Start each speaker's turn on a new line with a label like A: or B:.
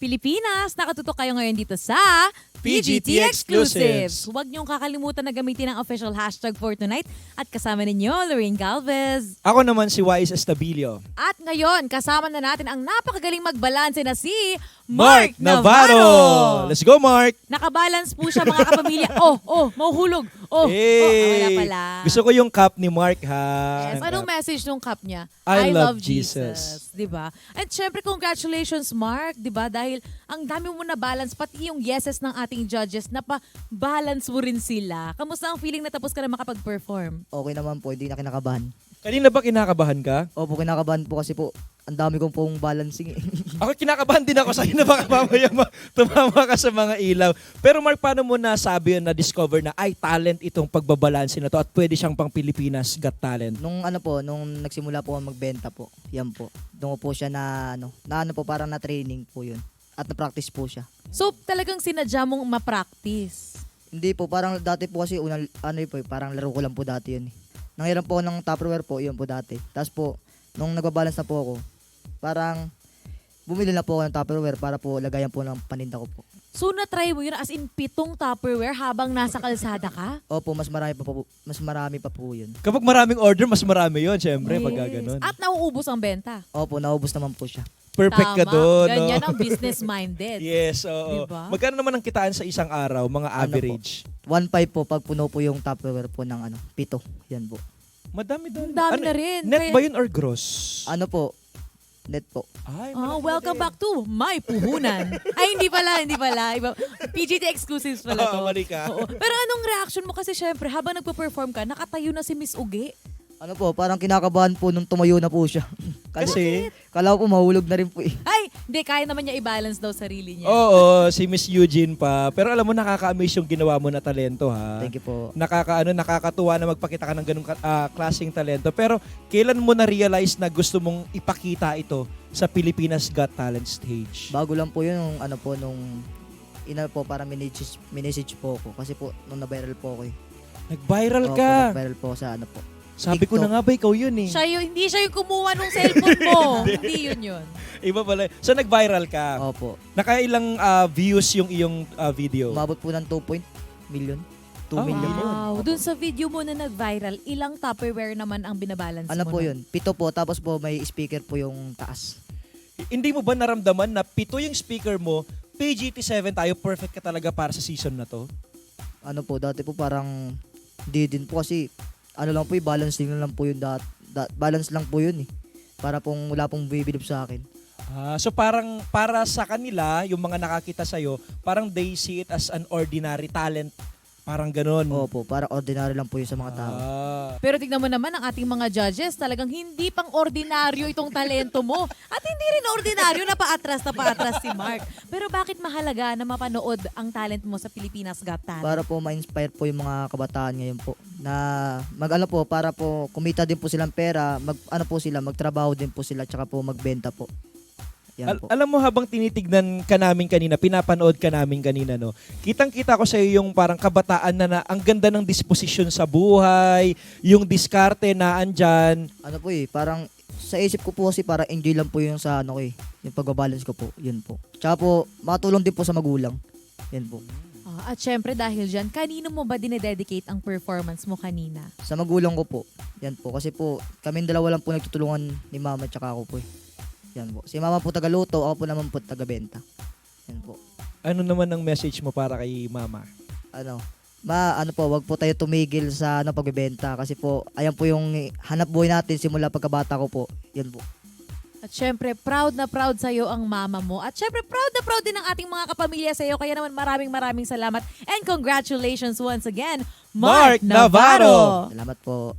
A: Pilipinas, nakatutok kayo ngayon dito sa
B: PGT Exclusives.
A: Huwag niyong kakalimutan na gamitin ang official hashtag for tonight at kasama ninyo, Lorraine Galvez.
B: Ako naman si Wise Estabilio.
A: At ngayon, kasama na natin ang napakagaling magbalanse na si
B: Mark Navarro! Let's go, Mark!
A: Nakabalance po siya mga kapamilya. Mahuhulog. Wala pala.
B: Gusto ko yung cup ni Mark, ha?
A: Yes. Anong message nung cup niya?
B: I love Jesus.
A: Diba? At syempre, congratulations, Mark. Diba? Dahil ang dami mo na balance, pati yung yeses ng ating judges, balance mo rin sila. Kamusta ang feeling na tapos ka na makapag-perform?
C: Okay naman po, hindi na kinakabahan.
B: Kanina ba kinakabahan ka?
C: Opo, kinakabahan po kasi po, ang dami kong pong balancing.
B: Ako kinakabahan din ako sa'yo na baka mamaya tumama ka sa mga ilaw. Pero Mark, paano mo nasabi yun, na-discover na ay talent itong pagbabalanse na to at pwede siyang pang Pilipinas Got Talent?
C: nung nagsimula po ako magbenta po, yan po. Doon ko po siya parang na-training po yun. At na-practice po siya.
A: So, talagang sinadya mong ma-practice.
C: Hindi po, parang dati po kasi, parang laro ko lang po dati yun. Nanghiram po ako ng Tupperware po, yun po dati. Tapos po, nung nagbabalance na po ako, parang bumili na po ako ng Tupperware para po lagayan po ng paninda ko po.
A: So, na-try mo yun as in 7 Tupperware habang nasa kalsada ka?
C: Opo, mas marami pa po yun.
B: Kapag maraming order, mas marami yun, syempre,
A: Yes.
B: pag gano'n.
A: At nauubos ang benta.
C: Opo, naubos naman po siya.
B: Perfect ka
A: Tama.
B: doon.
A: Ganyan
B: no?
A: ang business-minded.
B: Yes, oo.
A: Diba?
B: Magkano naman ang kitaan sa isang araw, mga average?
C: 1.5 po pag puno po yung Tupperware po ng 7. Yan po.
B: Madami doon.
A: Ang dami na rin.
B: Net
A: Kaya-
B: ba yun or gross?
C: Ano po? Net po.
B: Ay,
A: Welcome back to My Puhunan. Ay, hindi pala. Iba, PGT Exclusives pala to.
B: Mali ka.
A: Oo. Pero anong reaction mo? Kasi syempre, habang nagpo-perform ka, nakatayo na si Miss Uge.
C: Ano po, parang kinakabahan po nung tumayo na po siya.
B: Kasi,
C: Kala ko po mahulog na rin po eh.
A: Ay, hindi, kaya naman niya i-balance daw sarili niya.
B: oo, si Miss Eugene pa. Pero alam mo, nakaka-amaze yung ginawa mo na talento, ha?
C: Thank you po.
B: Nakakatuwa na magpakita ka ng ganung klaseng talento. Pero kailan mo na-realize na gusto mong ipakita ito sa Pilipinas Got Talent stage?
C: Bago lang po yun para minessage po ako. Kasi po, nung na-viral po ako eh.
B: Nag-viral
C: Opo,
B: ka.
C: nag-viral po sa po.
B: Sabi ko na nga ba, ikaw yun eh.
A: Hindi siya yung kumuha ng cellphone mo. Hindi yun.
B: Iba pala. So nag-viral ka.
C: Opo.
B: Nakailang views yung iyong video?
C: Umabot po ng 2 million. 2 million po.
A: Wow.
C: Opo.
A: Dun sa video mo na nag-viral, ilang Tupperware naman ang binabalance
C: Ano
A: mo?
C: po
A: nun?
C: yun? 7 po, tapos po may speaker po yung taas.
B: Hindi mo ba naramdaman na 7 yung speaker mo, PGT7 tayo, perfect ka talaga para sa season na to?
C: Ano po, dati po parang hindi din po kasi lang po balancing lang po yun. Balance lang po yun eh. Para pong wala pong bibilib sa akin.
B: So parang para sa kanila, yung mga nakakita sa'yo, parang they see it as an ordinary talent. Parang ganun.
C: Opo, para ordinary lang po yun sa mga tao.
A: Pero tignan mo naman ang ating mga judges, talagang hindi pang ordinaryo itong talento mo. At hindi rin ordinaryo na paatras si Mark. Pero bakit mahalaga na mapanood ang talent mo sa Pilipinas Got Talent?
C: Para po ma-inspire po yung mga kabataan ngayon po na para po kumita din po silang pera, magtrabaho din po sila tsaka po magbenta po. Yan po.
B: Alam mo, habang tinitignan ka namin kanina, pinapanood ka namin kanina, no? Kitang-kita ko sa iyo yung parang kabataan na ang ganda ng disposisyon sa buhay, yung diskarte na andyan.
C: Ano po parang sa isip ko po kasi para enjoy lang po yung yung pagbabalance ko po. Yun po. Tsaka po, matulong din po sa magulang. Yan po.
A: At syempre dahil dyan, kanino mo ba dinededicate ang performance mo kanina?
C: Sa magulang ko po. Yan po. Kasi po, kaming dalawa lang po nagtutulungan ni mama tsaka ako po eh. Yan po. Si mama po tagaluto, ako po naman po tagabenta. Yan po.
B: Ano naman ang message mo para kay mama?
C: Wag po tayo tumigil sa pagbebenta kasi po, ayan po yung hanap buhay natin simula pagkabata ko po. Yan po.
A: At syempre, proud na proud sa'yo ang mama mo. At syempre, proud na proud din ang ating mga kapamilya sa'yo. Kaya naman maraming salamat. And congratulations once again,
B: Mark Navarro!
C: Salamat po.